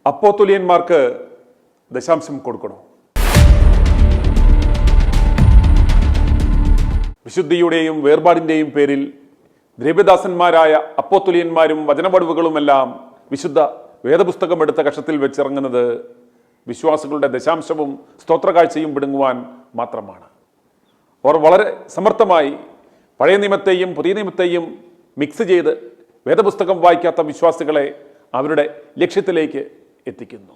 അപ്പോസ്തലന്മാർക്ക് ദശാംശം കൊടുക്കണോ? വിശുദ്ധിയുടെയും വേർപാടിൻ്റെയും പേരിൽ ദ്രവ്യദാസന്മാരായ അപ്പോസ്തലന്മാരും വചനവടുവുകളുമെല്ലാം വിശുദ്ധ വേദപുസ്തകം എടുത്ത കഷത്തിൽ വെച്ചിറങ്ങുന്നത് വിശ്വാസികളുടെ ദശാംശവും സ്തോത്രകാഴ്ചയും പിടുങ്ങുവാൻ മാത്രമാണ്. അവർ വളരെ സമർത്ഥമായി പഴയ നിയമത്തെയും പുതിയ നിയമത്തെയും മിക്സ് ചെയ്ത് വേദപുസ്തകം വായിക്കാത്ത വിശ്വാസികളെ അവരുടെ ലക്ഷ്യത്തിലേക്ക് എത്തിക്കുന്നു.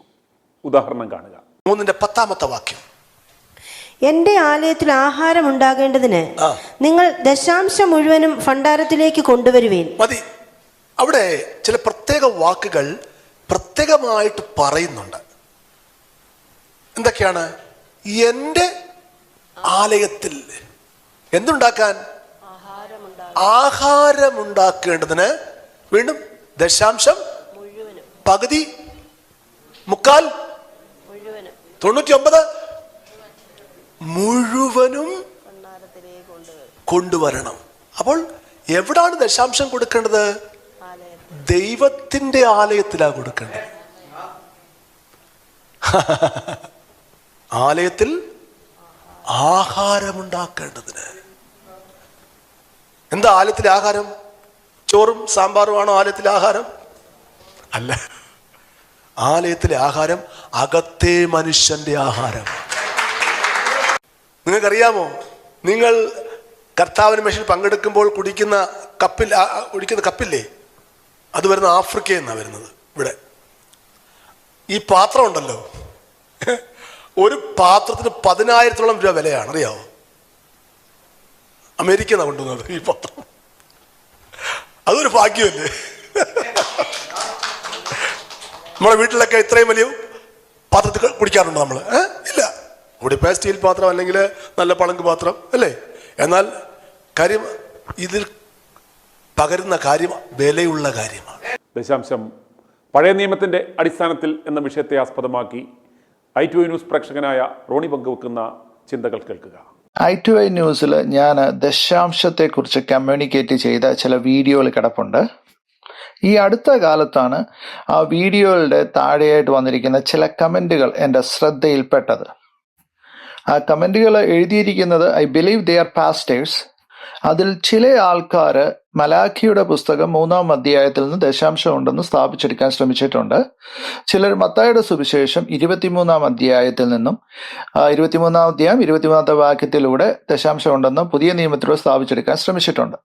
ഉദാഹരണം കാണുക. 3-10 വാക്യം. എന്റെ ആലയത്തിൽ ആഹാരം ഉണ്ടാകേണ്ടതിന് നിങ്ങൾ ദശാംശം മുഴുവനും ഭണ്ഡാരത്തിലേക്ക് കൊണ്ടുവരുവേൻ. മതി. അവിടെ ചില പ്രത്യേക വാക്കുകൾ പ്രത്യേകമായിട്ട് പറയുന്നുണ്ട്. എന്തൊക്കെയാണ്? എന്റെ ആലയത്തിൽ എന്തുണ്ടാക്കാൻ? ആഹാരമുണ്ടാക്കേണ്ടതിന് വീണ്ടും ദശാംശം പകുതി, മുക്കാൽ, 99 മുഴുവനും കൊണ്ടുവരണം. അപ്പോൾ എവിടാണ് ദശാംശം കൊടുക്കേണ്ടത്? ദൈവത്തിന്റെ ആലയത്തിലാണ് കൊടുക്കേണ്ടത്. ആലയത്തിൽ ആഹാരമുണ്ടാക്കേണ്ടതിന്. എന്താ ആലയത്തിലെ ആഹാരം? ചോറും സാമ്പാറുമാണോ ആലയത്തിലെ ആഹാരം? അല്ല. ആലയത്തിലെ ആഹാരം അകത്തെ മനുഷ്യന്റെ ആഹാരം. നിങ്ങൾക്കറിയാമോ, നിങ്ങൾ കർത്താവിന് മേശയിൽ പങ്കെടുക്കുമ്പോൾ കുടിക്കുന്ന കപ്പില്ലേ, അത് വരുന്ന ആഫ്രിക്കയിൽ നിന്നാണ് വരുന്നത്. ഇവിടെ ഈ പാത്രം ഉണ്ടല്ലോ, ഒരു പാത്രത്തിന് 10,000-ഓളം രൂപ വിലയാണ്. അറിയാവോ? അമേരിക്ക കൊണ്ടുവന്നത് ഈ പാത്രം. അതൊരു ഭാഗ്യമല്ലേ? നമ്മുടെ വീട്ടിലൊക്കെ ഇത്രയും വലിയ പാത്രത്തിൽ കുടിക്കാറുണ്ടോ നമ്മൾ? ഇല്ല. കൂടിപ്പോയ സ്റ്റീൽ പാത്രം അല്ലെങ്കിൽ നല്ല പളങ്ക് പാത്രം അല്ലേ? എന്നാൽ കാര്യം ഇതിൽ പകരുന്ന കാര്യം വിലയുള്ള കാര്യമാണ്. ദശാംശം പഴയ നിയമത്തിന്റെ അടിസ്ഥാനത്തിൽ എന്ന വിഷയത്തെ ആസ്പദമാക്കി i2i ന്യൂസ് പ്രേക്ഷകനായ റോണി പങ്കുവെക്കുന്ന ചിന്തകൾ കേൾക്കുക. i2i ന്യൂസിൽ ഞാൻ ദശാംശത്തെക്കുറിച്ച് കമ്മ്യൂണിക്കേറ്റ് ചെയ്ത ചില വീഡിയോകൾ കിടപ്പുണ്ട്. ഈ അടുത്ത കാലത്താണ് ആ വീഡിയോയുടെ താഴെയായിട്ട് വന്നിരിക്കുന്ന ചില കമൻറ്റുകൾ എൻ്റെ ശ്രദ്ധയിൽപ്പെട്ടത്. ആ കമൻറ്റുകൾ എഴുതിയിരിക്കുന്നത് I believe they are pastors. അതിൽ ചില ആൾക്കാർ മലാഖിയുടെ പുസ്തകം 3-ാം അധ്യായത്തിൽ നിന്ന് ദശാംശം ഉണ്ടെന്ന് സ്ഥാപിച്ചെടുക്കാൻ ശ്രമിച്ചിട്ടുണ്ട്. ചിലർ മത്തായിയുടെ സുവിശേഷം 23-ാം അധ്യായത്തിൽ നിന്നും 23-ാം അധ്യായം 23-ാമത്തെ വാക്യത്തിലൂടെ ദശാംശം ഉണ്ടെന്ന് പുതിയ നിയമത്തിലൂടെ സ്ഥാപിച്ചെടുക്കാൻ ശ്രമിച്ചിട്ടുണ്ട്.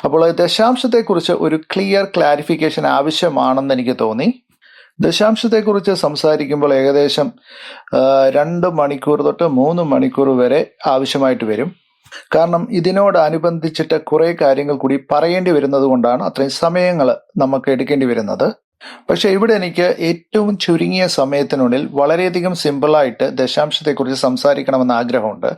അപ്പോൾ ദശാംശത്തെക്കുറിച്ച് ഒരു ക്ലിയർ ക്ലാരിഫിക്കേഷൻ ആവശ്യമാണെന്ന് എനിക്ക് തോന്നി. ദശാംശത്തെക്കുറിച്ച് സംസാരിക്കുമ്പോൾ ഏകദേശം 2 മണിക്കൂർ തൊട്ട് 3 മണിക്കൂർ വരെ ആവശ്യമായിട്ട് വരും. കാരണം ഇതിനോടനുബന്ധിച്ചിട്ട് കുറേ കാര്യങ്ങൾ കൂടി പറയേണ്ടി വരുന്നത് കൊണ്ടാണ് അത്രയും സമയങ്ങൾ നമുക്ക് എടുക്കേണ്ടി വരുന്നത്. പക്ഷെ ഇവിടെ എനിക്ക് ഏറ്റവും ചുരുങ്ങിയ സമയത്തിനുള്ളിൽ വളരെയധികം സിമ്പിളായിട്ട് ദശാംശത്തെക്കുറിച്ച് സംസാരിക്കണമെന്ന് ആഗ്രഹമുണ്ട്.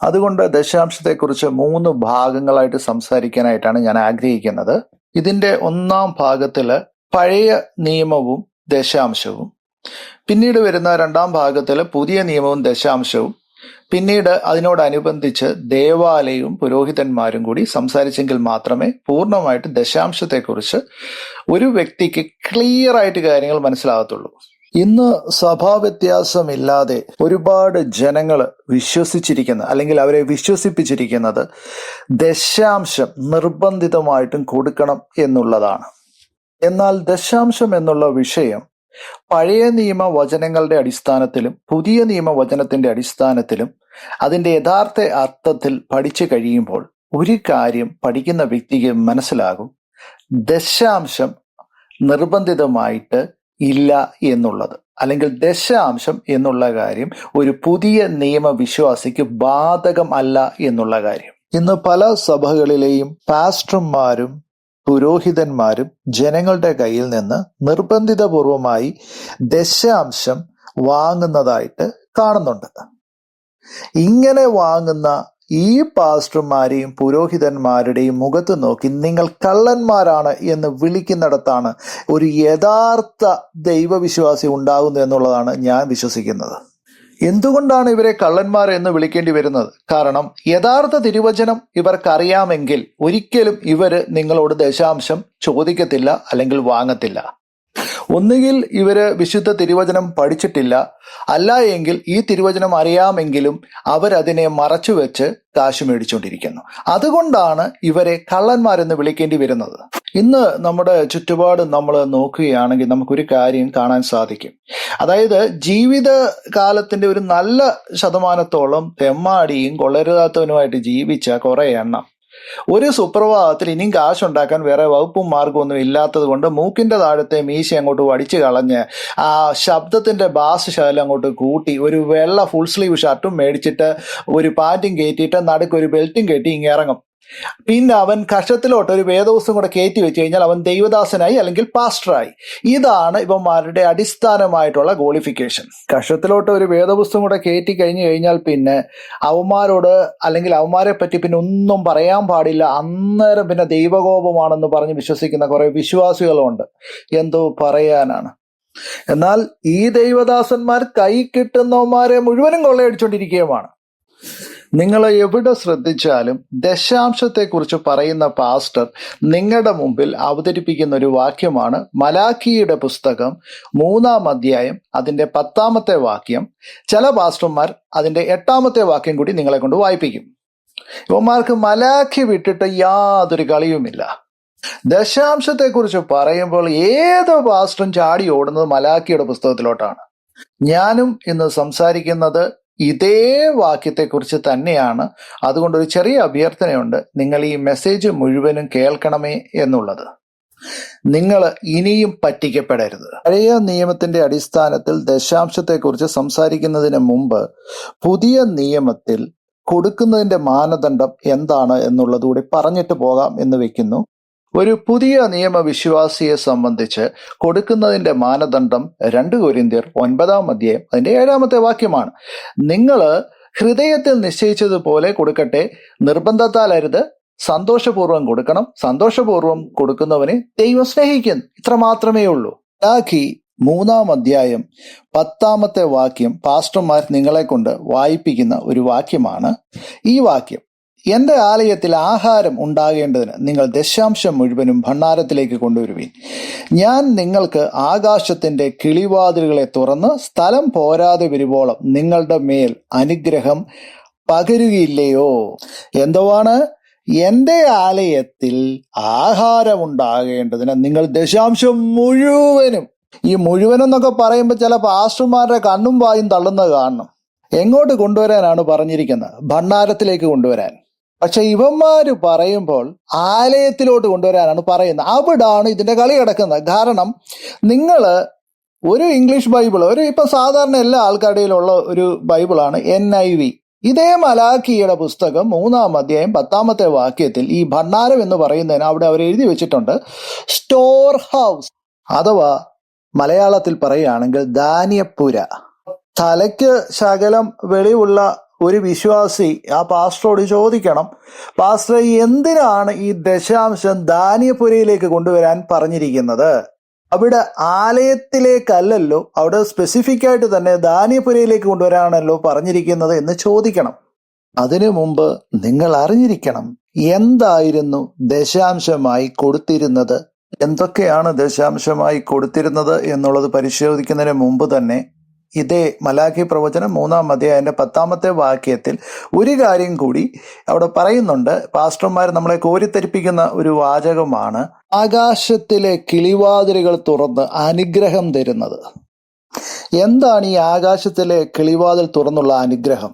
അതുകൊണ്ട് ദശാംശത്തെക്കുറിച്ച് 3 ഭാഗങ്ങളായിട്ട് സംസാരിക്കാനായിട്ടാണ് ഞാൻ ആഗ്രഹിക്കുന്നത്. ഇതിന്റെ 1-ാം ഭാഗത്തില് പഴയ നിയമവും ദശാംശവും, പിന്നീട് വരുന്ന 2-ാം ഭാഗത്തില് പുതിയ നിയമവും ദശാംശവും, പിന്നീട് അതിനോടനുബന്ധിച്ച് ദേവാലയവും പുരോഹിതന്മാരും കൂടി സംസാരിച്ചെങ്കിൽ മാത്രമേ പൂർണ്ണമായിട്ട് ദശാംശത്തെക്കുറിച്ച് ഒരു വ്യക്തിക്ക് ക്ലിയർ ആയിട്ട് കാര്യങ്ങൾ മനസ്സിലാകത്തുള്ളൂ. ഇന്ന് സഭാവ്യത്യാസമില്ലാതെ ഒരുപാട് ജനങ്ങൾ വിശ്വസിച്ചിരിക്കുന്ന അല്ലെങ്കിൽ അവരെ വിശ്വസിപ്പിച്ചിരിക്കുന്നത് ദശാംശം നിർബന്ധിതമായിട്ടും കൊടുക്കണം എന്നുള്ളതാണ്. എന്നാൽ ദശാംശം എന്നുള്ള വിഷയം പഴയ നിയമ വചനങ്ങളുടെ അടിസ്ഥാനത്തിലും പുതിയ നിയമ വചനത്തിന്റെ അടിസ്ഥാനത്തിലും അതിന്റെ യഥാർത്ഥ അർത്ഥത്തിൽ പഠിച്ചു കഴിയുമ്പോൾ ഒരു കാര്യം പഠിക്കുന്ന വ്യക്തിക്ക് മനസ്സിലാകും: ദശാംശം നിർബന്ധിതമായിട്ട് ഇല്ല എന്നുള്ളത്, അല്ലെങ്കിൽ ദശാംശം എന്നുള്ള കാര്യം ഒരു പുതിയ നിയമവിശ്വാസിക്ക് ബാധകം അല്ല എന്നുള്ള കാര്യം. ഇന്ന് പല സഭകളിലെയും പാസ്റ്റർമാരും പുരോഹിതന്മാരും ജനങ്ങളുടെ കയ്യിൽ നിന്ന് നിർബന്ധിതപൂർവമായി ദശാംശം വാങ്ങുന്നതായിട്ട് കാണുന്നുണ്ട്. ഇങ്ങനെ വാങ്ങുന്ന ഈ പാസ്റ്റർമാരെയും പുരോഹിതന്മാരുടെയും മുഖത്ത് നോക്കി നിങ്ങൾ കള്ളന്മാരാണ് എന്ന് വിളിക്കുന്നിടത്താണ് ഒരു യഥാർത്ഥ ദൈവവിശ്വാസി ഉണ്ടാകുന്നു എന്നുള്ളതാണ് ഞാൻ വിശ്വസിക്കുന്നത്. എന്തുകൊണ്ടാണ് ഇവരെ കള്ളന്മാർ എന്ന് വിളിക്കേണ്ടി വരുന്നത്? കാരണം യഥാർത്ഥ തിരുവചനം ഇവർക്കറിയാമെങ്കിൽ ഒരിക്കലും ഇവര് നിങ്ങളോട് ദശാംശം ചോദിക്കത്തില്ല അല്ലെങ്കിൽ വാങ്ങത്തില്ല. ഒന്നുകിൽ ഇവര് വിശുദ്ധ തിരുവചനം പഠിച്ചിട്ടില്ല, അല്ല എങ്കിൽ ഈ തിരുവചനം അറിയാമെങ്കിലും അവരതിനെ മറച്ചു വെച്ച് കാശ് മേടിച്ചുകൊണ്ടിരിക്കുന്നു. അതുകൊണ്ടാണ് ഇവരെ കള്ളന്മാരെന്ന് വിളിക്കേണ്ടി വരുന്നത്. ഇന്ന് നമ്മുടെ ചുറ്റുപാട് നമ്മൾ നോക്കുകയാണെങ്കിൽ നമുക്കൊരു കാര്യം കാണാൻ സാധിക്കും. അതായത് ജീവിത കാലത്തിന്റെ ഒരു നല്ല ശതമാനത്തോളം തെമ്മാടിയും കൊള്ളരുതാത്തവനുമായിട്ട് ജീവിച്ച കുറെ എണ്ണം ഒരു സുപ്രഭാതത്തിൽ ഇനിയും കാശുണ്ടാക്കാൻ വേറെ വകുപ്പും മാർഗമൊന്നും ഇല്ലാത്തത് കൊണ്ട് മൂക്കിന്റെ താഴത്തെ മീശ അങ്ങോട്ട് വടിച്ചു കളഞ്ഞ് ആ ശബ്ദത്തിന്റെ ബാസ് ശകലം അങ്ങോട്ട് കൂട്ടി ഒരു വെള്ള ഫുൾ സ്ലീവ് ഷർട്ടും മേടിച്ചിട്ട് ഒരു പാൻറ്റും കയറ്റിയിട്ട് നടുക്ക് ഒരു ബെൽറ്റും കെട്ടി ഇങ്ങ് ഇറങ്ങും. പിന്നെ അവൻ കഷത്തിലോട്ട് ഒരു വേദപുസ്തകം കൂടെ കയറ്റി വെച്ച് കഴിഞ്ഞാൽ അവൻ ദൈവദാസനായി അല്ലെങ്കിൽ പാസ്റ്ററായി. ഇതാണ് ഇവന്മാരുടെ അടിസ്ഥാനമായിട്ടുള്ള ക്വാളിഫിക്കേഷൻ. കഷത്തിലോട്ട് ഒരു വേദപുസ്തകം കൂടെ കയറ്റി കഴിഞ്ഞു കഴിഞ്ഞാൽ പിന്നെ അവന്മാരോട് അല്ലെങ്കിൽ അവന്മാരെ പറ്റി പിന്നെ ഒന്നും പറയാൻ പാടില്ല, അന്നേരം പിന്നെ ദൈവകോപമാണെന്ന് പറഞ്ഞ് വിശ്വസിക്കുന്ന കുറെ വിശ്വാസികളുണ്ട്. എന്തോ പറയാനാണ്. എന്നാൽ ഈ ദൈവദാസന്മാർ കൈ കിട്ടുന്നവന്മാരെ മുഴുവനും കൊള്ളയടിച്ചുകൊണ്ടിരിക്കുകയുമാണ്. നിങ്ങൾ എവിടെ ശ്രദ്ധിച്ചാലും ദശാംശത്തെക്കുറിച്ച് പറയുന്ന പാസ്റ്റർ നിങ്ങളുടെ മുമ്പിൽ അവതരിപ്പിക്കുന്ന ഒരു വാക്യമാണ് മലാക്കിയുടെ പുസ്തകം 3-ാം അധ്യായം അതിന്റെ 10-ാമത്തെ വാക്യം. ചില പാസ്റ്റർമാർ അതിന്റെ 8-ാമത്തെ വാക്യം കൂടി നിങ്ങളെ കൊണ്ട് വായിപ്പിക്കും. ഇവന്മാർക്ക് മലാഖി വിട്ടിട്ട് യാതൊരു കളിയുമില്ല. ദശാംശത്തെക്കുറിച്ച് പറയുമ്പോൾ ഏത് പാസ്റ്ററും ചാടി ഓടുന്നത് മലാക്കിയുടെ പുസ്തകത്തിലോട്ടാണ്. ഞാനും ഇന്ന് സംസാരിക്കുന്നത് ഇതേ വാക്യത്തെക്കുറിച്ച് തന്നെയാണ്. അതുകൊണ്ട് ഒരു ചെറിയ അഭ്യർത്ഥനയുണ്ട്, നിങ്ങൾ ഈ മെസ്സേജ് മുഴുവനും കേൾക്കണമേ എന്നുള്ളത്. നിങ്ങൾ ഇനിയും പറ്റിക്കപ്പെടരുത്. പഴയ നിയമത്തിന്റെ അടിസ്ഥാനത്തിൽ ദശാംശത്തെക്കുറിച്ച് സംസാരിക്കുന്നതിന് മുമ്പ് പുതിയ നിയമത്തിൽ കൊടുക്കുന്നതിന്റെ മാനദണ്ഡം എന്താണ് എന്നുള്ളതുകൂടി പറഞ്ഞിട്ട് പോകാം എന്ന് വെക്കുന്നു. ഒരു പുതിയ നിയമവിശ്വാസിയെ സംബന്ധിച്ച് കൊടുക്കുന്നതിന്റെ മാനദണ്ഡം 2 കൊരിന്ത്യർ 9-ാം അധ്യായം അതിന്റെ 7-ാമത്തെ വാക്യമാണ്. നിങ്ങൾ ഹൃദയത്തിൽ നിശ്ചയിച്ചതുപോലെ കൊടുക്കട്ടെ, നിർബന്ധത്താൽ അരുത്, സന്തോഷപൂർവ്വം കൊടുക്കണം, സന്തോഷപൂർവ്വം കൊടുക്കുന്നവനെ ദൈവം സ്നേഹിക്കുന്നു. ഇത്ര മാത്രമേ ഉള്ളൂ. മലാഖി 3-ാം അധ്യായം 10-ാമത്തെ വാക്യം പാസ്റ്റർമാർ നിങ്ങളെ കൊണ്ട് വായിപ്പിക്കുന്ന ഒരു വാക്യമാണ്. ഈ വാക്യം: എന്റെ ആലയത്തിൽ ആഹാരം ഉണ്ടാകേണ്ടതിന് നിങ്ങൾ ദശാംശം മുഴുവനും ഭണ്ഡാരത്തിലേക്ക് കൊണ്ടുവരുവീൻ. ഞാൻ നിങ്ങൾക്ക് ആകാശത്തിന്റെ കിളിവാതിലുകളെ തുറന്ന് സ്ഥലം പോരാതെ വരുവോളം നിങ്ങളുടെ മേൽ അനുഗ്രഹം പകരുകയില്ലയോ? എന്തുവാണ്? എന്റെ ആലയത്തിൽ ആഹാരം ഉണ്ടാകേണ്ടതിന് നിങ്ങൾ ദശാംശം മുഴുവനും. ഈ മുഴുവൻ എന്നൊക്കെ പറയുമ്പോൾ ചില പാസ്റ്റർമാരുടെ കണ്ണും വായും തള്ളുന്നത് കാണണം. എങ്ങോട്ട് കൊണ്ടുവരാനാണ് പറഞ്ഞിരിക്കുന്നത്? ഭണ്ഡാരത്തിലേക്ക് കൊണ്ടുവരാൻ. പക്ഷെ ഇവന്മാര് പറയുമ്പോൾ ആലയത്തിലോട്ട് കൊണ്ടുവരാനാണ് പറയുന്നത്. അവിടാണ് ഇതിന്റെ കളി കിടക്കുന്നത്. കാരണം നിങ്ങൾ ഒരു ഇംഗ്ലീഷ് ബൈബിൾ, ഇപ്പൊ സാധാരണ എല്ലാ ആൾക്കാരുടെയിലുള്ള ഒരു ബൈബിളാണ് NIV. ഇതേ മലാഖിയുടെ പുസ്തകം 3-ാം അധ്യായം 10-ാമത്തെ വാക്യത്തിൽ ഈ ഭണ്ഡാരം എന്ന് പറയുന്നതിന് അവിടെ അവർ എഴുതി വെച്ചിട്ടുണ്ട് സ്റ്റോർ ഹൗസ്, അഥവാ മലയാളത്തിൽ പറയുകയാണെങ്കിൽ ധാന്യപ്പുര. തലയ്ക്ക് ശകലം വെളിവുള്ള ഒരു വിശ്വാസി ആ പാസ്റ്ററോട് ചോദിക്കണം, പാസ്റ്റർ എന്തിനാണ് ഈ ദശാംശം ധാന്യപുരയിലേക്ക് കൊണ്ടുവരാൻ പറഞ്ഞിരിക്കുന്നത്? അവിടെ ആലയത്തിലേക്കല്ലല്ലോ, അവിടെ സ്പെസിഫിക് ആയിട്ട് തന്നെ ധാന്യപുരയിലേക്ക് കൊണ്ടുവരാനാണല്ലോ പറഞ്ഞിരിക്കുന്നത് എന്ന് ചോദിക്കണം. അതിനു മുമ്പ് നിങ്ങൾ അറിഞ്ഞിരിക്കണം എന്തായിരുന്നു ദശാംശമായി കൊടുത്തിരുന്നത്. എന്തൊക്കെയാണ് ദശാംശമായി കൊടുത്തിരുന്നത് എന്നുള്ളത് പരിശോധിക്കുന്നതിന് മുമ്പ് തന്നെ ഇതേ മലാഖി പ്രവചനം 3-ാം അധ്യായത്തിന്റെ 10-ാമത്തെ വാക്യത്തിൽ ഒരു കാര്യം കൂടി അവിടെ പറയുന്നുണ്ട്. പാസ്റ്റർമാർ നമ്മളെ കോരിത്തരിപ്പിക്കുന്ന ഒരു വാചകമാണ് ആകാശത്തിലെ കിളിവാതിലുകൾ തുറന്ന് അനുഗ്രഹം തരുന്നത്. എന്താണ് ഈ ആകാശത്തിലെ കിളിവാതിൽ തുറന്നുള്ള അനുഗ്രഹം?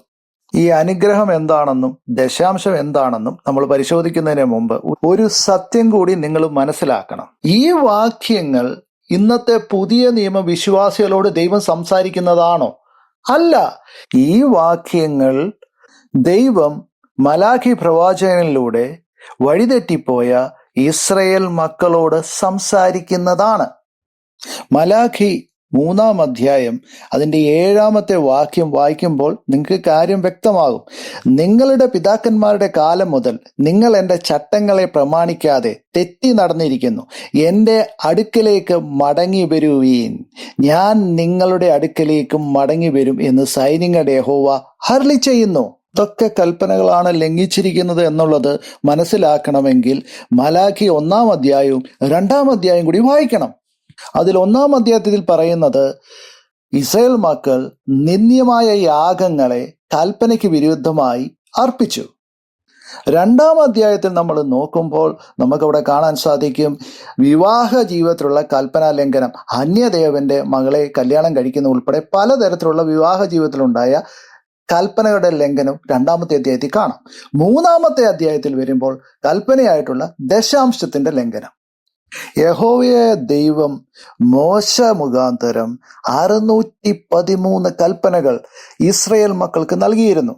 ഈ അനുഗ്രഹം എന്താണെന്നും ദശാംശം എന്താണെന്നും നമ്മൾ പരിശോധിക്കുന്നതിന് മുമ്പ് ഒരു സത്യം കൂടി നിങ്ങൾ മനസ്സിലാക്കണം. ഈ വാക്യങ്ങൾ ഇന്നത്തെ പുതിയ നിയമ വിശ്വാസികളോട് ദൈവം സംസാരിക്കുന്നതാണോ? അല്ല. ഈ വാക്യങ്ങൾ ദൈവം മലാഖി പ്രവാചകനിലൂടെ വഴിതെറ്റിപ്പോയ ഇസ്രയേൽ മക്കളോട് സംസാരിക്കുന്നതാണ്. മലാഖി 3-ാം അധ്യായം അതിന്റെ 7-ാമത്തെ വാക്യം വായിക്കുമ്പോൾ നിങ്ങൾക്ക് കാര്യം വ്യക്തമാകും. നിങ്ങളുടെ പിതാക്കന്മാരുടെ കാലം മുതൽ നിങ്ങൾ എൻ്റെ ചട്ടങ്ങളെ പ്രമാണിക്കാതെ തെറ്റി നടന്നിരിക്കുന്നു. എൻ്റെ അടുക്കലേക്ക് മടങ്ങി വരുവീൻ, ഞാൻ നിങ്ങളുടെ അടുക്കലേക്കും മടങ്ങി വരും എന്ന് സൈന്യങ്ങളുടെ യഹോവ അരുളി ചെയ്യുന്നു. ഇതൊക്കെ കൽപ്പനകളാണ് ലംഘിച്ചിരിക്കുന്നത് എന്നുള്ളത് മനസ്സിലാക്കണമെങ്കിൽ മലാഖി 1-ാം അധ്യായവും 2-ാം അധ്യായം കൂടി വായിക്കണം. അതിൽ 1-ാം അധ്യായത്തിൽ പറയുന്നത് ഇസ്രായേൽ മക്കൾ നിന്ദ്യമായ യാഗങ്ങളെ കൽപ്പനയ്ക്ക് വിരുദ്ധമായി അർപ്പിച്ചു. 2-ാം അധ്യായത്തിൽ നമ്മൾ നോക്കുമ്പോൾ നമുക്കവിടെ കാണാൻ സാധിക്കും വിവാഹ ജീവിതത്തിലുള്ള കൽപ്പനാ ലംഘനം, അന്യദേവന്റെ മകളെ കല്യാണം കഴിക്കുന്ന ഉൾപ്പെടെ പലതരത്തിലുള്ള വിവാഹ ജീവിതത്തിലുണ്ടായ കൽപ്പനയുടെ ലംഘനം 2-ാമത്തെ അധ്യായത്തിൽ കാണാം. 3-ാമത്തെ അധ്യായത്തിൽ വരുമ്പോൾ കൽപ്പനയായിട്ടുള്ള ദശാംശത്തിന്റെ ലംഘനം. യഹോവയായ ദൈവം മോശ മുഖാന്തരം 613 കൽപ്പനകൾ ഇസ്രായേൽ മക്കൾക്ക് നൽകിയിരുന്നു.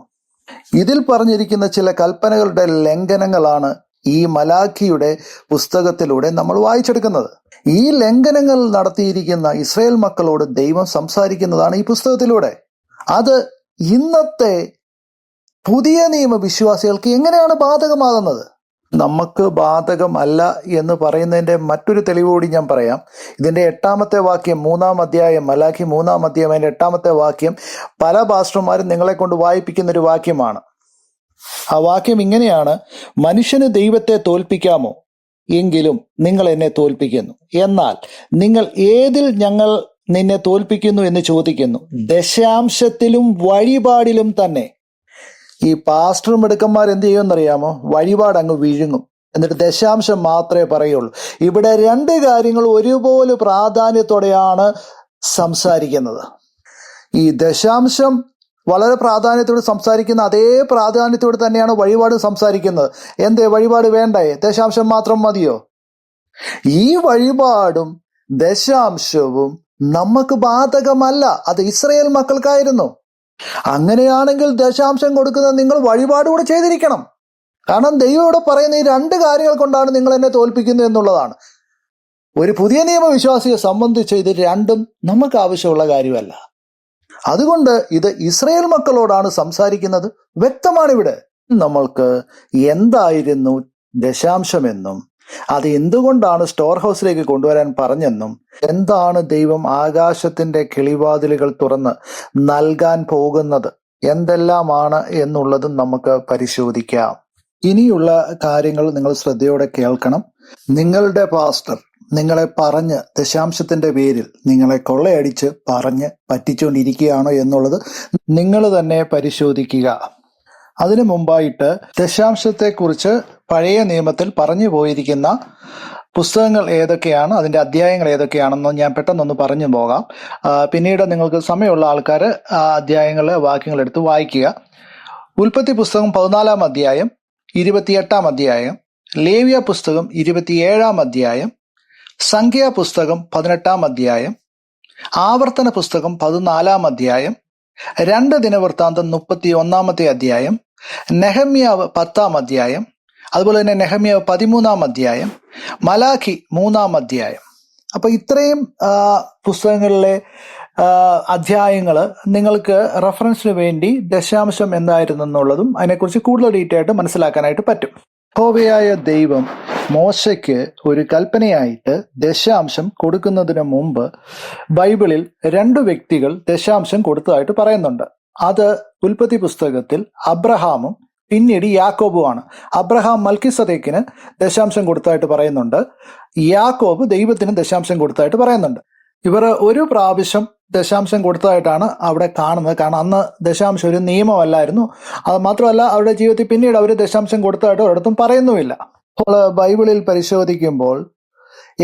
ഇതിൽ പറഞ്ഞിരിക്കുന്ന ചില കൽപ്പനകളുടെ ലംഘനങ്ങളാണ് ഈ മലാഖിയുടെ പുസ്തകത്തിലൂടെ നമ്മൾ വായിച്ചെടുക്കുന്നത്. ഈ ലംഘനങ്ങൾ നടത്തിയിരിക്കുന്ന ഇസ്രായേൽ മക്കളോട് ദൈവം സംസാരിക്കുന്നതാണ് ഈ പുസ്തകത്തിലൂടെ. അത് ഇന്നത്തെ പുതിയ നിയമ വിശ്വാസികൾക്ക് എങ്ങനെയാണ് ബാധകമാകുന്നത്? നമുക്ക് ബാധകമല്ല എന്ന് പറയുന്നതിന്റെ മറ്റൊരു തെളിവ് കൂടി ഞാൻ പറയാം. ഇതിന്റെ 8-ാമത്തെ വാക്യം 3-ാം അധ്യായം, മലാഖി 3-ാം അധ്യായം അതിന്റെ 8-ാമത്തെ വാക്യം പല പാസ്റ്റർമാരും നിങ്ങളെ കൊണ്ട് വായിപ്പിക്കുന്ന ഒരു വാക്യമാണ്. ആ വാക്യം ഇങ്ങനെയാണ്: മനുഷ്യന് ദൈവത്തെ തോൽപ്പിക്കാമോ? എങ്കിലും നിങ്ങൾ എന്നെ തോൽപ്പിക്കുന്നു. എന്നാൽ നിങ്ങൾ ഏതിൽ ഞങ്ങൾ നിന്നെ തോൽപ്പിക്കുന്നു എന്ന് ചോദിക്കുന്നു. ദശാംശത്തിലും വഴിപാടിലും തന്നെ. ഈ പാസ്റ്ററും മിടുക്കന്മാർ എന്ത് ചെയ്യുമെന്നറിയാമോ? വഴിപാട് അങ്ങ് വിഴുങ്ങും, എന്നിട്ട് ദശാംശം മാത്രമേ പറയുള്ളൂ. ഇവിടെ 2 കാര്യങ്ങൾ ഒരുപോലെ പ്രാധാന്യത്തോടെയാണ് സംസാരിക്കുന്നത്. ഈ ദശാംശം വളരെ പ്രാധാന്യത്തോട് സംസാരിക്കുന്ന അതേ പ്രാധാന്യത്തോട് തന്നെയാണ് വഴിപാട് സംസാരിക്കുന്നത്. എന്തേ, വഴിപാട് വേണ്ടേ? ദശാംശം മാത്രം മതിയോ? ഈ വഴിപാടും ദശാംശവും നമുക്ക് ബാധകമല്ല. അത് ഇസ്രായേൽ മക്കൾക്കായിരുന്നു. അങ്ങനെയാണെങ്കിൽ ദശാംശം കൊടുക്കുന്നത് നിങ്ങൾ വഴിപാട് കൂടെ ചെയ്തിരിക്കണം. കാരണം ദൈവം ഇവിടെ പറയുന്ന ഈ 2 കാര്യങ്ങൾ കൊണ്ടാണ് നിങ്ങൾ എന്നെ തോൽപ്പിക്കുന്നത് എന്നുള്ളതാണ്. ഒരു പുതിയ നിയമ വിശ്വാസിയെ സംബന്ധിച്ച് ഇത് 2ഉം നമുക്ക് ആവശ്യമുള്ള കാര്യമല്ല. അതുകൊണ്ട് ഇത് ഇസ്രായേൽ മക്കളോടാണ് സംസാരിക്കുന്നത്, വ്യക്തമാണ് ഇവിടെ. നമ്മൾക്ക് എന്തായിരുന്നു ദശാംശമെന്നും അത് എന്തുകൊണ്ടാണ് സ്റ്റോർ ഹൗസിലേക്ക് കൊണ്ടുവരാൻ പറഞ്ഞെന്നും എന്താണ് ദൈവം ആകാശത്തിന്റെ കിളിവാതിലുകൾ തുറന്ന് നൽകാൻ പോകുന്നത് എന്തെല്ലാമാണ് എന്നുള്ളതും നമുക്ക് പരിശോധിക്കാം. ഇനിയുള്ള കാര്യങ്ങൾ നിങ്ങൾ ശ്രദ്ധയോടെ കേൾക്കണം. നിങ്ങളുടെ പാസ്റ്റർ നിങ്ങളെ പറഞ്ഞ് ദശാംശത്തിന്റെ പേരിൽ നിങ്ങളെ കൊള്ളയടിച്ച് പറഞ്ഞ് പറ്റിച്ചുകൊണ്ടിരിക്കുകയാണോ എന്നുള്ളത് നിങ്ങൾ തന്നെ പരിശോധിക്കുക. അതിനു മുമ്പായിട്ട് ദശാംശത്തെക്കുറിച്ച് പഴയ നിയമത്തിൽ പറഞ്ഞു പോയിരിക്കുന്ന പുസ്തകങ്ങൾ ഏതൊക്കെയാണ്, അതിന്റെ അധ്യായങ്ങൾ ഏതൊക്കെയാണെന്ന് ഞാൻ പെട്ടെന്നൊന്ന് പറഞ്ഞു പോകാം. പിന്നീട് നിങ്ങൾക്ക് സമയമുള്ള ആൾക്കാർ ആ അധ്യായങ്ങളിലെ വാക്യങ്ങൾ എടുത്ത് വായിക്കുക. ഉൽപ്പത്തി പുസ്തകം 14-ാം അധ്യായം, 28-ാം അധ്യായം, ലേവ്യ പുസ്തകം 27-ാം അധ്യായം, സംഖ്യാ പുസ്തകം 18-ാം അധ്യായം, ആവർത്തന പുസ്തകം 14-ാം അധ്യായം, 2 ദിനവൃത്താന്തം 31-ാമത്തെ അധ്യായം, നെഹമ്യാവ് 10-ാം അധ്യായം, അതുപോലെ തന്നെ നെഹമ്യാവ് 13-ാം അധ്യായം, മലാഖി 3-ാം അധ്യായം. അപ്പൊ ഇത്രയും പുസ്തകങ്ങളിലെ അധ്യായങ്ങൾ നിങ്ങൾക്ക് റെഫറൻസിന് വേണ്ടി ദശാംശം എന്തായിരുന്നു എന്നുള്ളതും അതിനെക്കുറിച്ച് കൂടുതൽ ഡീറ്റെയിൽ ആയിട്ട് മനസ്സിലാക്കാനായിട്ട് പറ്റും. യഹോവയായ ദൈവം മോശയ്ക്ക് ഒരു കൽപ്പനയായിട്ട് ദശാംശം കൊടുക്കുന്നതിന് മുമ്പ് ബൈബിളിൽ 2 വ്യക്തികൾ ദശാംശം കൊടുത്തതായിട്ട് പറയുന്നുണ്ട്. അത് ഉൽപ്പത്തി പുസ്തകത്തിൽ അബ്രഹാമും പിന്നീട് യാക്കോബുമാണ്. അബ്രഹാം മൽക്കിസദേക്കിന് ദശാംശം കൊടുത്തതായിട്ട് പറയുന്നുണ്ട്. യാക്കോബ് ദൈവത്തിന് ദശാംശം കൊടുത്തതായിട്ട് പറയുന്നുണ്ട്. ഇവർ ഒരു പ്രാവശ്യം ദശാംശം കൊടുത്തതായിട്ടാണ് അവിടെ കാണുന്നത്. കാരണം അന്ന് ദശാംശം ഒരു നിയമമല്ലായിരുന്നു. അത് മാത്രമല്ല അവരുടെ ജീവിതത്തിൽ പിന്നീട് അവർ ദശാംശം കൊടുത്തതായിട്ട് ഒരിടത്തും പറയുന്നുമില്ല. അപ്പോൾ ബൈബിളിൽ പരിശോധിക്കുമ്പോൾ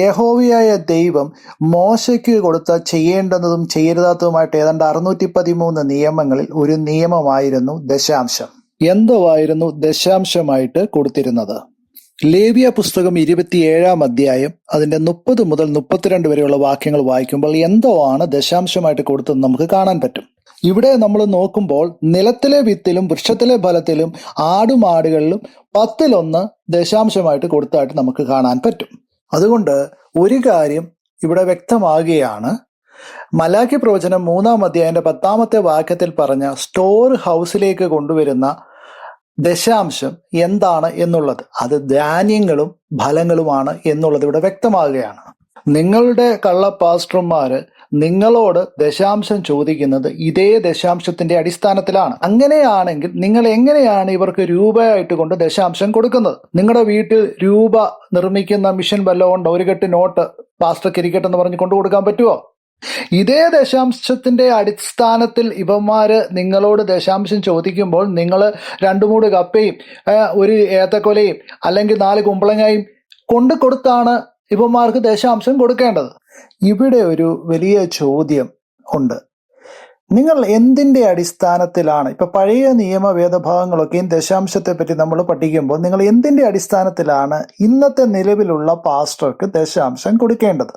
യഹോവയായ ദൈവം മോശയ്ക്ക് കൊടുത്ത ചെയ്യേണ്ടുന്നതും ചെയ്യരുതാത്തതുമായിട്ട് ഏതാണ്ട് 613 നിയമങ്ങളിൽ ഒരു നിയമമായിരുന്നു ദശാംശം. എന്തുവായിരുന്നു ദശാംശമായിട്ട് കൊടുത്തിരുന്നത്? ലേവ്യ പുസ്തകം 27-ാം അധ്യായം അതിന്റെ 30 മുതൽ 32 വരെയുള്ള വാക്യങ്ങൾ വായിക്കുമ്പോൾ എന്തോ ആണ് ദശാംശമായിട്ട് കൊടുത്തത് നമുക്ക് കാണാൻ പറ്റും. ഇവിടെ നമ്മൾ നോക്കുമ്പോൾ നിലത്തിലെ വിത്തിലും വൃക്ഷത്തിലെ ഫലത്തിലും ആടുമാടുകളിലും 10-1 ദശാംശമായിട്ട് കൊടുത്തതായിട്ട് നമുക്ക് കാണാൻ പറ്റും. അതുകൊണ്ട് ഒരു കാര്യം ഇവിടെ വ്യക്തമാകുകയാണ്. മലാഖി പ്രവചനം 3-ാം അധ്യായത്തിന്റെ 10-ാമത്തെ വാക്യത്തിൽ പറഞ്ഞ സ്റ്റോർ ഹൗസിലേക്ക് കൊണ്ടുവരുന്ന ദശാംശം എന്താണ് എന്നുള്ളത്, അത് ധാന്യങ്ങളും ഫലങ്ങളുമാണ് എന്നുള്ളത് ഇവിടെ വ്യക്തമാകുകയാണ്. നിങ്ങളുടെ കള്ള പാസ്റ്റർമാര് നിങ്ങളോട് ദശാംശം ചോദിക്കുന്നത് ഇതേ ദശാംശത്തിന്റെ അടിസ്ഥാനത്തിലാണ്. അങ്ങനെയാണെങ്കിൽ നിങ്ങൾ എങ്ങനെയാണ് ഇവർക്ക് രൂപയായിട്ട് കൊണ്ട് ദശാംശം കൊടുക്കുന്നത്? നിങ്ങളുടെ വീട്ടിൽ രൂപ നിർമ്മിക്കുന്ന മിഷൻ വല്ലതും ഉണ്ടോ? ഒരു കെട്ട് നോട്ട് പാസ്റ്റർക്ക് ഇരിക്കട്ടെ എന്ന് പറഞ്ഞ് കൊണ്ടു കൊടുക്കാൻ പറ്റുമോ? ഇതേ ദശാംശത്തിന്റെ അടിസ്ഥാനത്തിൽ ഇവന്മാര് നിങ്ങളോട് ദശാംശം ചോദിക്കുമ്പോൾ നിങ്ങൾ 2-3 കപ്പയും ഒരു ഏത്തക്കൊലയും അല്ലെങ്കിൽ 4 കുമ്പളങ്ങയും കൊണ്ട് കൊടുത്താണ് ഇവന്മാർക്ക് ദശാംശം കൊടുക്കേണ്ടത്. ഇവിടെ ഒരു വലിയ ചോദ്യം ഉണ്ട്. നിങ്ങൾ എന്തിന്റെ അടിസ്ഥാനത്തിലാണ്, ഇപ്പൊ പഴയ നിയമ വേദഭാഗങ്ങളൊക്കെയും ദശാംശത്തെ പറ്റി നമ്മൾ പഠിക്കുമ്പോൾ നിങ്ങൾ എന്തിന്റെ അടിസ്ഥാനത്തിലാണ് ഇന്നത്തെ നിലവിലുള്ള പാസ്റ്റർക്ക് ദശാംശം കൊടുക്കേണ്ടത്?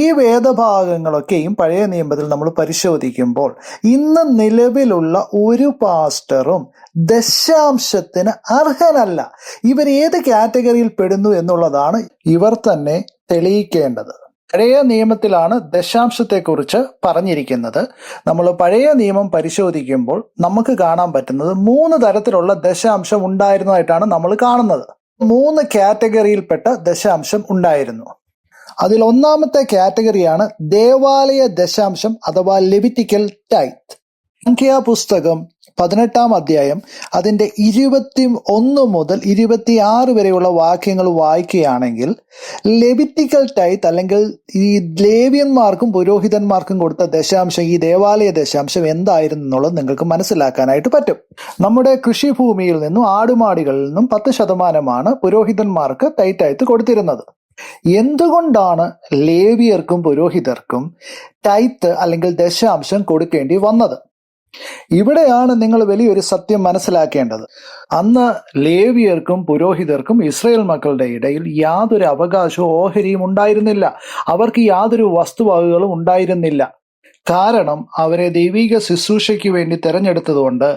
ഈ വേദഭാഗങ്ങളൊക്കെയും പഴയ നിയമത്തിൽ നമ്മൾ പരിശോധിക്കുമ്പോൾ ഇന്ന് നിലവിലുള്ള ഒരു പാസ്റ്ററും ദശാംശത്തിന് അർഹനല്ല. ഇവർ ഏത് കാറ്റഗറിയിൽ പെടുന്നു എന്നുള്ളതാണ് ഇവർ തന്നെ തെളിയിക്കേണ്ടത്. പഴയ നിയമത്തിലാണ് ദശാംശത്തെക്കുറിച്ച് പറഞ്ഞിരിക്കുന്നത്. നമ്മൾ പഴയ നിയമം പരിശോധിക്കുമ്പോൾ നമുക്ക് കാണാൻ പറ്റുന്നത് 3 തരത്തിലുള്ള ദശാംശം ഉണ്ടായിരുന്നതായിട്ടാണ് നമ്മൾ കാണുന്നത്. 3 കാറ്റഗറിയിൽപ്പെട്ട ദശാംശം ഉണ്ടായിരുന്നു. അതിൽ ഒന്നാമത്തെ കാറ്റഗറിയാണ് ദേവാലയ ദശാംശം അഥവാ ലെവിറ്റിക്കൽ ടൈത്ത്. സംഖ്യാപുസ്തകം 18-ാം അധ്യായം അതിന്റെ 21 മുതൽ 26 വരെയുള്ള വാക്യങ്ങൾ വായിക്കുകയാണെങ്കിൽ ലെവിറ്റിക്കൽ ടൈത്ത് അല്ലെങ്കിൽ ഈ ലേവ്യന്മാർക്കും പുരോഹിതന്മാർക്കും കൊടുത്ത ദശാംശം, ഈ ദേവാലയ ദശാംശം എന്തായിരുന്നു എന്നുള്ളത് നിങ്ങൾക്ക് മനസ്സിലാക്കാനായിട്ട് പറ്റും. നമ്മുടെ കൃഷിഭൂമിയിൽ നിന്നും ആടുമാടുകളിൽ നിന്നും 10% പുരോഹിതന്മാർക്ക് ടൈറ്റായിട്ട് കൊടുത്തിരുന്നത്. എന്തുകൊണ്ടാണ് ലേവിയർക്കും പുരോഹിതർക്കും ടൈത്ത് അല്ലെങ്കിൽ ദശാംശം കൊടുക്കേണ്ടി വന്നത്? ഇവിടെയാണ് നിങ്ങൾ വലിയൊരു സത്യം മനസ്സിലാക്കേണ്ടത്. അന്ന് ലേവിയർക്കും പുരോഹിതർക്കും ഇസ്രായേൽ മക്കളുടെ ഇടയിൽ യാതൊരു അവകാശവും ഓഹരിയും ഉണ്ടായിരുന്നില്ല. അവർക്ക് യാതൊരു വസ്തുവകകളും ഉണ്ടായിരുന്നില്ല. കാരണം അവരെ ദൈവിക ശുശ്രൂഷയ്ക്ക് വേണ്ടി തെരഞ്ഞെടുത്തതുകൊണ്ട്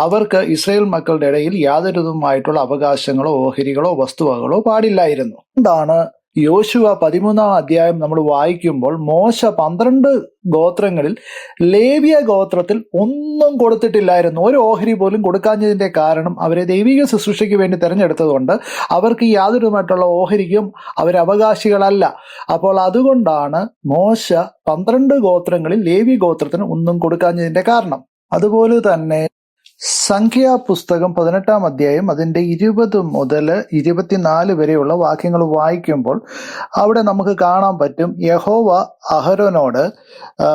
അവർക്ക് ഇസ്രായേൽ മക്കളുടെ ഇടയിൽ യാതൊരുതുമായിട്ടുള്ള അവകാശങ്ങളോ ഓഹരികളോ വസ്തുവകകളോ പാടില്ലായിരുന്നു. അതുകൊണ്ടാണ് യോശുവ 13-ാം അധ്യായം നമ്മൾ വായിക്കുമ്പോൾ മോശ 12 ഗോത്രങ്ങളിൽ ലേവ്യ ഗോത്രത്തിൽ ഒന്നും കൊടുത്തിട്ടില്ലായിരുന്നു. ഒരു ഓഹരി പോലും കൊടുക്കാഞ്ഞതിന്റെ കാരണം അവരെ ദൈവിക ശുശ്രൂഷയ്ക്ക് വേണ്ടി തിരഞ്ഞെടുത്തതുകൊണ്ട് അവർക്ക് യാതൊരുമായിട്ടുള്ള ഓഹരിക്കും അവരവകാശികളല്ല. അപ്പോൾ അതുകൊണ്ടാണ് മോശ 12 ഗോത്രങ്ങളിൽ ലേവ്യ ഗോത്രത്തിന് ഒന്നും കൊടുക്കാഞ്ഞതിന്റെ കാരണം. അതുപോലെ തന്നെ സംഖ്യാപുസ്തകം 18-ാം അധ്യായം അതിന്റെ 20 മുതൽ 24 വരെയുള്ള വാക്യങ്ങൾ വായിക്കുമ്പോൾ അവിടെ നമുക്ക് കാണാൻ പറ്റും, യഹോവ അഹരോനോട്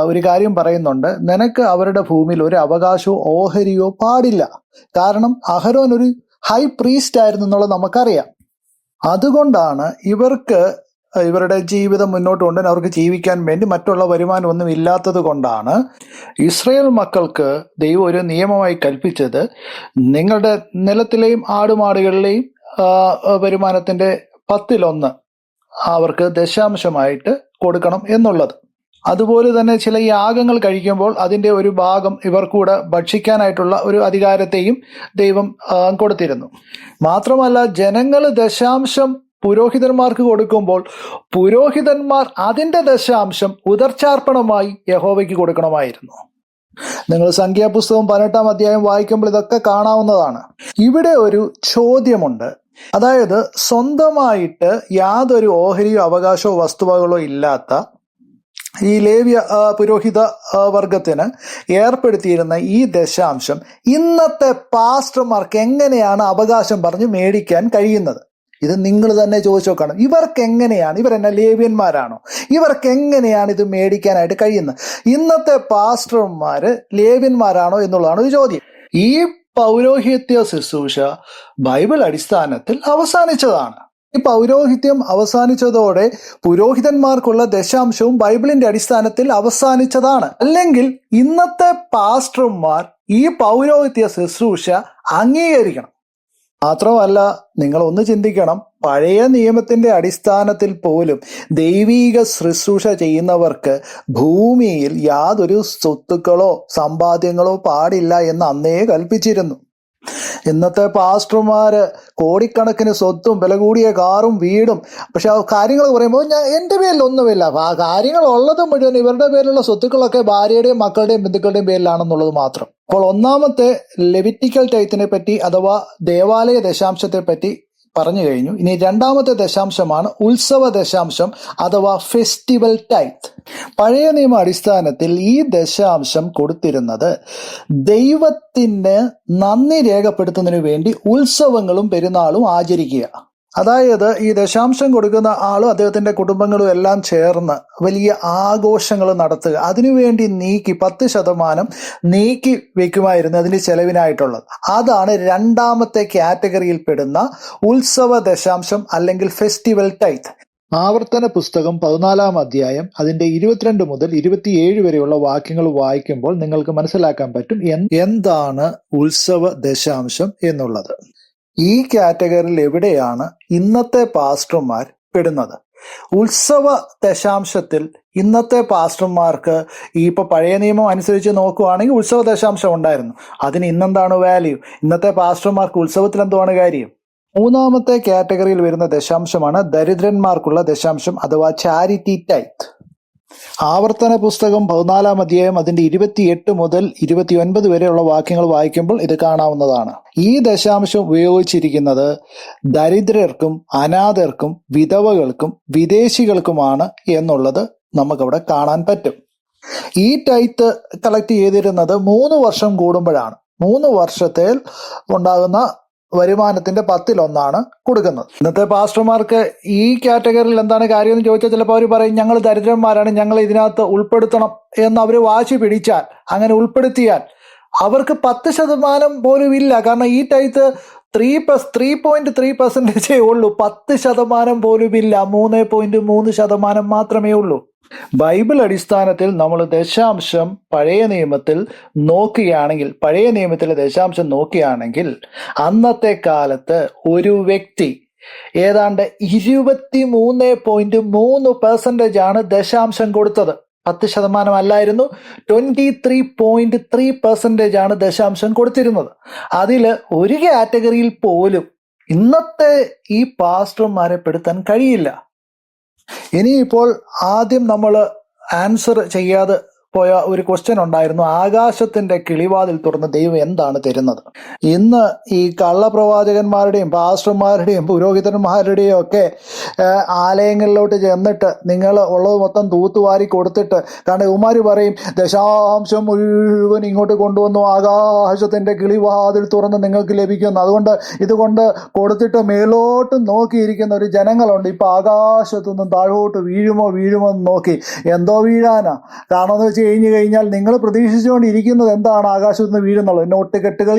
ഒരു കാര്യം പറയുന്നുണ്ട്. നിനക്ക് അവരുടെ ഭൂമിയിൽ ഒരു അവകാശമോ ഓഹരിയോ പാടില്ല. കാരണം അഹരോൻ ഒരു ഹൈ പ്രീസ്റ്റ് ആയിരുന്നു എന്നുള്ളത് നമുക്കറിയാം. അതുകൊണ്ടാണ് ഇവരുടെ ജീവിതം മുന്നോട്ട് കൊണ്ടുവരാൻ അവർക്ക് ജീവിക്കാൻ വേണ്ടി മറ്റുള്ള വരുമാനം ഒന്നും ഇല്ലാത്തത് കൊണ്ടാണ് ഇസ്രായേൽ മക്കൾക്ക് ദൈവം ഒരു നിയമമായി കൽപ്പിച്ചത്, നിങ്ങളുടെ നിലത്തിലെയും ആടുമാടുകളിലെയും വരുമാനത്തിന്റെ 10-1 അവർക്ക് ദശാംശമായിട്ട് കൊടുക്കണം എന്നുള്ളത്. അതുപോലെ തന്നെ ചില യാഗങ്ങൾ കഴിക്കുമ്പോൾ അതിന്റെ ഒരു ഭാഗം ഇവർക്കൂടെ ഭക്ഷിക്കാനായിട്ടുള്ള ഒരു അധികാരത്തെയും ദൈവം കൊടുത്തിരുന്നു. മാത്രമല്ല, ജനങ്ങൾ ദശാംശം പുരോഹിതന്മാർക്ക് കൊടുക്കുമ്പോൾ പുരോഹിതന്മാർ അതിന്റെ ദശാംശം ഉദർച്ചാർപ്പണമായി യഹോവയ്ക്ക് കൊടുക്കണമായിരുന്നു. നിങ്ങൾ സംഖ്യാപുസ്തകം 18-ാം അധ്യായം വായിക്കുമ്പോൾ ഇതൊക്കെ കാണാവുന്നതാണ്. ഇവിടെ ഒരു ചോദ്യമുണ്ട്. അതായത് സ്വന്തമായിട്ട് യാതൊരു ഓഹരിയോ അവകാശമോ വസ്തുവകളോ ഇല്ലാത്ത ഈ ലേവ്യ പുരോഹിത വർഗത്തിന് ഏർപ്പെടുത്തിയിരുന്ന ഈ ദശാംശം ഇന്നത്തെ പാസ്റ്റർമാർക്ക് എങ്ങനെയാണ് അവകാശം പറഞ്ഞ് മേടിക്കാൻ കഴിയുന്നത്? ഇത് നിങ്ങൾ തന്നെ ചോദിച്ചു നോക്കണം. ഇവർക്ക് എങ്ങനെയാണ്, ഇവരെന്നെ ലേവ്യന്മാരാണോ? ഇവർക്ക് എങ്ങനെയാണ് ഇത് മേടിക്കാനായിട്ട് കഴിയുന്നത്? ഇന്നത്തെ പാസ്റ്റർമാര് ലേവ്യന്മാരാണോ എന്നുള്ളതാണ് ഒരു ചോദ്യം. ഈ പൗരോഹിത്യ ശുശ്രൂഷ ബൈബിൾ അടിസ്ഥാനത്തിൽ അവസാനിച്ചതാണ്. ഈ പൗരോഹിത്യം അവസാനിച്ചതോടെ പുരോഹിതന്മാർക്കുള്ള ദശാംശവും ബൈബിളിന്റെ അടിസ്ഥാനത്തിൽ അവസാനിച്ചതാണ്. അല്ലെങ്കിൽ ഇന്നത്തെ പാസ്റ്റർമാർ ഈ പൗരോഹിത്യ ശുശ്രൂഷ അംഗീകരിക്കണം. മാത്രമല്ല, നിങ്ങൾ ഒന്ന് ചിന്തിക്കണം, പഴയ നിയമത്തിന്റെ അടിസ്ഥാനത്തിൽ പോലും ദൈവീക ശുശ്രൂഷ ചെയ്യുന്നവർക്ക് ഭൂമിയിൽ യാതൊരു സ്വത്തുക്കളോ സമ്പാദ്യങ്ങളോ പാടില്ല എന്ന് അന്നേ കൽപ്പിച്ചിരുന്നു. ഇന്നത്തെ പാസ്റ്റർമാര് കോടിക്കണക്കിന് സ്വത്തും വില കൂടിയ കാറും വീടും, പക്ഷെ കാര്യങ്ങൾ പറയുമ്പോൾ എൻ്റെ പേരിലൊന്നുമില്ല, ആ കാര്യങ്ങൾ ഉള്ളത് മുഴുവൻ ഇവരുടെ പേരിലുള്ള സ്വത്തുക്കളൊക്കെ ഭാര്യയുടെയും മക്കളുടെയും ബന്ധുക്കളുടെയും പേരിലാണെന്നുള്ളത് മാത്രം. അപ്പോൾ ഒന്നാമത്തെ ലെവിറ്റിക്കൽ ടൈത്തിനെ പറ്റി അഥവാ ദേവാലയ ദശാംശത്തെ പറ്റി പറഞ്ഞു കഴിഞ്ഞു. ഇനി രണ്ടാമത്തെ ദശാംശമാണ് ഉത്സവ ദശാംശം അഥവാ ഫെസ്റ്റിവൽ ടൈത്ത്. പഴയ നിയമ അടിസ്ഥാനത്തിൽ ഈ ദശാംശം കൊടുത്തിരുന്നത് ദൈവത്തിന് നന്ദി രേഖപ്പെടുത്തുന്നതിന് വേണ്ടി ഉത്സവങ്ങളും പെരുന്നാളും ആചരിക്കുക. അതായത് ഈ ദശാംശം കൊടുക്കുന്ന ആളും അദ്ദേഹത്തിന്റെ കുടുംബങ്ങളും എല്ലാം ചേർന്ന് വലിയ ആഘോഷങ്ങൾ നടത്തുക, അതിനുവേണ്ടി 10% നീക്കി വെക്കുമായിരുന്നു അതിന് ചെലവിനായിട്ടുള്ളത്. അതാണ് രണ്ടാമത്തെ കാറ്റഗറിയിൽ പെടുന്ന ഉത്സവ ദശാംശം അല്ലെങ്കിൽ ഫെസ്റ്റിവൽ ടൈത്ത്. ആവർത്തന പുസ്തകം 14-ാം അധ്യായം അതിന്റെ 22 മുതൽ 27 വരെയുള്ള വാക്യങ്ങൾ വായിക്കുമ്പോൾ നിങ്ങൾക്ക് മനസ്സിലാക്കാൻ പറ്റും എന്താണ് ഉത്സവ ദശാംശം എന്നുള്ളത്. ഈ കാറ്റഗറിയിൽ എവിടെയാണ് ഇന്നത്തെ പാസ്റ്റർമാർ പെടുന്നത്? ഉത്സവ ദശാംശത്തിൽ ഇന്നത്തെ പാസ്റ്റർമാർക്ക് ഇപ്പൊ പഴയ നിയമം അനുസരിച്ച് നോക്കുവാണെങ്കിൽ ഉത്സവ ദശാംശം ഉണ്ടായിരുന്നു. അതിന് ഇന്നെന്താണ് വാല്യൂ? ഇന്നത്തെ പാസ്റ്റർമാർക്ക് ഉത്സവത്തിൽ എന്തുവാണ് കാര്യം? മൂന്നാമത്തെ കാറ്റഗറിയിൽ വരുന്ന ദശാംശമാണ് ദരിദ്രന്മാർക്കുള്ള ദശാംശം അഥവാ ചാരിറ്റി ടൈത്ത്. ആവർത്തന പുസ്തകം 14-ാം അധ്യായം അതിന്റെ 28 മുതൽ 29 വരെയുള്ള വാക്യങ്ങൾ വായിക്കുമ്പോൾ ഇത് കാണാവുന്നതാണ്. ഈ ദശാംശം ഉപയോഗിച്ചിരിക്കുന്നത് ദരിദ്രർക്കും അനാഥർക്കും വിധവകൾക്കും വിദേശികൾക്കുമാണ് എന്നുള്ളത് നമുക്കവിടെ കാണാൻ പറ്റും. ഈ ടൈത്ത് കളക്ട് ചെയ്തിരുന്നത് 3 വർഷം കൂടുമ്പോഴാണ്. 3 വർഷത്തിൽ ഉണ്ടാകുന്ന വരുമാനത്തിന്റെ 10% കൊടുക്കുന്നത്. ഇന്നത്തെ പാസ്റ്റർമാർക്ക് ഈ കാറ്റഗറിയിൽ എന്താണ് കാര്യം എന്ന് ചോദിച്ചാൽ ചിലപ്പോൾ അവർ പറയും ഞങ്ങൾ ദരിദ്രന്മാരാണ്, ഞങ്ങൾ ഇതിനകത്ത് ഉൾപ്പെടുത്തണം എന്ന് അവർ വാശി പിടിച്ചാൽ, അങ്ങനെ ഉൾപ്പെടുത്തിയാൽ അവർക്ക് 10% പോലും ഇല്ല. കാരണം ഈ ടൈത്ത് 3.3% ഉള്ളൂ, 10% പോലും ഇല്ല, 3.3% മാത്രമേ ഉള്ളൂ. ബൈബിൾ അടിസ്ഥാനത്തിൽ നമ്മൾ ദശാംശം പഴയ നിയമത്തിലെ ദശാംശം നോക്കുകയാണെങ്കിൽ അന്നത്തെ കാലത്ത് ഒരു വ്യക്തി ഏതാണ്ട് 23.3% ആണ് ദശാംശം കൊടുത്തത്. 10% അല്ലായിരുന്നു, 23.3% ആണ് ദശാംശം കൊടുത്തിരുന്നത്. അതിൽ ഒരു കാറ്റഗറിയിൽ പോലും ഇന്നത്തെ ഈ പാസ്റ്റർമാരെ പെടുത്താൻ കഴിയില്ല. ഇനിയിപ്പോൾ ആദ്യം നമ്മൾ ആൻസർ ചെയ്യാതെ പോയ ഒരു ക്വസ്റ്റ്യൻ ഉണ്ടായിരുന്നു, ആകാശത്തിന്റെ കിളിവാതിൽ തുറന്ന് ദൈവം എന്താണ് തരുന്നത്? ഇന്ന് ഈ കള്ളപ്രവാചകന്മാരുടെയും പാസ്റ്റർമാരുടെയും പുരോഹിതന്മാരുടെയും ഒക്കെ ആലയങ്ങളിലോട്ട് ചെന്നിട്ട് നിങ്ങൾ ഉള്ളത് മൊത്തം തൂത്തുവാരി കൊടുത്തിട്ട്, കാരണം ഇവന്മാര് പറയും ദശാംശം മുഴുവൻ ഇങ്ങോട്ട് കൊണ്ടുവന്നു ആകാശത്തിന്റെ കിളിവാതിൽ തുറന്ന് നിങ്ങൾക്ക് ലഭിക്കുന്നു, അതുകൊണ്ട് ഇതുകൊണ്ട് കൊടുത്തിട്ട് മേലോട്ട് നോക്കിയിരിക്കുന്ന ഒരു ജനങ്ങളുണ്ട്. ഇപ്പൊ ആകാശത്തുനിന്നും താഴോട്ട് വീഴുമോ എന്ന് നോക്കി. എന്തോ വീഴാനാ? കാരണം എന്ന് കഴിഞ്ഞു കഴിഞ്ഞാൽ നിങ്ങൾ പ്രതീക്ഷിച്ചുകൊണ്ടിരിക്കുന്നത് എന്താണ് ആകാശത്ത് നിന്ന് വീഴുന്നുള്ളത്? നോട്ട് കെട്ടുകൾ,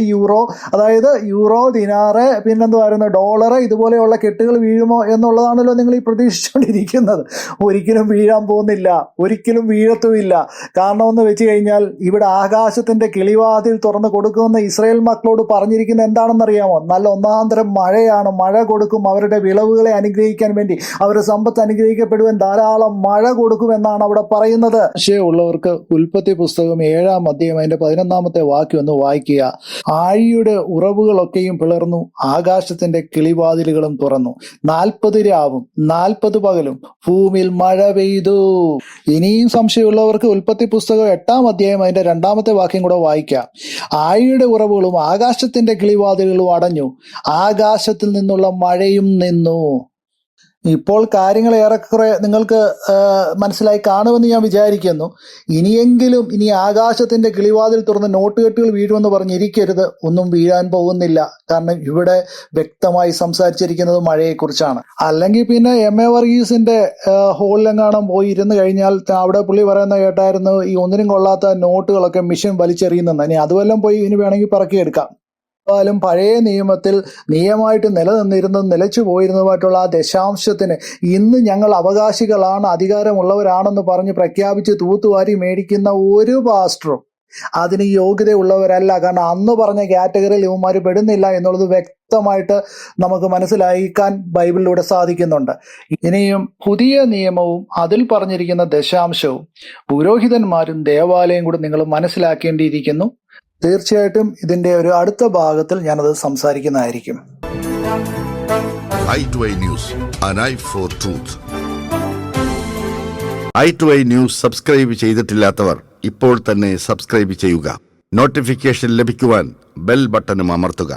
യൂറോ, ദിനാറ്, പിന്നെന്തുവായിരുന്നു ഡോളർ, ഇതുപോലെയുള്ള കെട്ടുകൾ വീഴുമോ എന്നുള്ളതാണല്ലോ നിങ്ങൾ ഈ പ്രതീക്ഷിച്ചുകൊണ്ടിരിക്കുന്നത്. ഒരിക്കലും വീഴാൻ പോകുന്നില്ല, ഒരിക്കലും വീഴത്തുമില്ല. കാരണം എന്ന് വെച്ച് കഴിഞ്ഞാൽ ഇവിടെ ആകാശത്തിന്റെ കിളിവാതിൽ തുറന്ന് കൊടുക്കുമെന്ന് ഇസ്രായേൽ മക്കളോട് പറഞ്ഞിരിക്കുന്നത് എന്താണെന്നറിയാമോ? നല്ല ഒന്നാന്തരം മഴയാണ്, മഴ കൊടുക്കും, അവരുടെ വിളവുകളെ അനുഗ്രഹിക്കാൻ വേണ്ടി, അവരുടെ സമ്പത്ത് അനുഗ്രഹിക്കപ്പെടുവാൻ ധാരാളം മഴ കൊടുക്കുമെന്നാണ് അവിടെ പറയുന്നത്. ഉള്ളവർക്ക് ഉൽപ്പത്തി പുസ്തകം 7-ാം അധ്യായം അതിന്റെ 11-ാമത്തെ വാക്യം ഒന്ന് വായിക്കുക. ആഴിയുടെ ഉറവുകളൊക്കെയും പിളർന്നു, ആകാശത്തിന്റെ കിളിവാതിലുകളും തുറന്നു, 40 രാവും 40 പകലും ഭൂമിയിൽ മഴ പെയ്തു. ഇനിയും സംശയമുള്ളവർക്ക് ഉൽപ്പത്തി പുസ്തകം 8-ാം അധ്യായം അതിന്റെ 2-ാമത്തെ വാക്യം കൂടെ വായിക്കാം. ആഴിയുടെ ഉറവുകളും ആകാശത്തിന്റെ കിളിവാതിലുകളും അടഞ്ഞു, ആകാശത്തിൽ നിന്നുള്ള മഴയും നിന്നു. ഇപ്പോൾ കാര്യങ്ങൾ ഏറെക്കുറെ നിങ്ങൾക്ക് മനസ്സിലായി കാണുമെന്ന് ഞാൻ വിചാരിക്കുന്നു. ഇനി ആകാശത്തിന്റെ കിളിവാതിൽ തുറന്ന് നോട്ടുകെട്ടുകൾ വീഴുമെന്ന് പറഞ്ഞിരിക്കരുത്, ഒന്നും വീഴാൻ പോകുന്നില്ല. കാരണം ഇവിടെ വ്യക്തമായി സംസാരിച്ചിരിക്കുന്നത് മഴയെക്കുറിച്ചാണ്. അല്ലെങ്കിൽ പിന്നെ M.A. വർഗീസിന്റെ ഹോളിലെങ്ങാനും പോയി ഇരുന്ന് കഴിഞ്ഞാൽ അവിടെ പുള്ളി പറയുന്ന കേട്ടായിരുന്നു ഈ ഒന്നിനും കൊള്ളാത്ത നോട്ടുകളൊക്കെ മിഷൻ വലിച്ചെറിയുന്നെന്ന്. ഇനി അതുവെല്ലാം പോയി ഇനി വേണമെങ്കിൽ പറക്കിയെടുക്കാം. പഴയ നിയമത്തിൽ നിയമമായിട്ട് നിലനിന്നിരുന്നതും നിലച്ചു പോയിരുന്നതുമായിട്ടുള്ള ആ ദശാംശത്തിന് ഇന്ന് ഞങ്ങൾ അവകാശികളാണ്, അധികാരമുള്ളവരാണെന്ന് പറഞ്ഞ് പ്രഖ്യാപിച്ച് തൂത്തുവാരി മേടിക്കുന്ന ഒരു പാസ്റ്ററും അതിന് യോഗ്യതയുള്ളവരല്ല. കാരണം അന്ന് പറഞ്ഞ കാറ്റഗറിയിൽ ഇവന്മാർ പെടുന്നില്ല എന്നുള്ളത് വ്യക്തമായിട്ട് നമുക്ക് മനസ്സിലാക്കാൻ ബൈബിളിലൂടെ സാധിക്കുന്നുണ്ട്. ഇനിയും പുതിയ നിയമവും അതിൽ പറഞ്ഞിരിക്കുന്ന ദശാംശവും പുരോഹിതന്മാരും ദേവാലയം കൂടി നിങ്ങൾ മനസ്സിലാക്കേണ്ടിയിരിക്കുന്നു. തീർച്ചയായിട്ടും ഇതിന്റെ ഒരു അടുത്ത ഭാഗത്തിൽ ഞാനത് സംസാരിക്കുന്നതായിരിക്കും. i2i News, an eye for truth. i2i News subscribe ചെയ്തിട്ടില്ലാത്തവർ ഇപ്പോൾ തന്നെ സബ്സ്ക്രൈബ് ചെയ്യുക. നോട്ടിഫിക്കേഷൻ ലഭിക്കുവാൻ ബെൽ ബട്ടണും അമർത്തുക.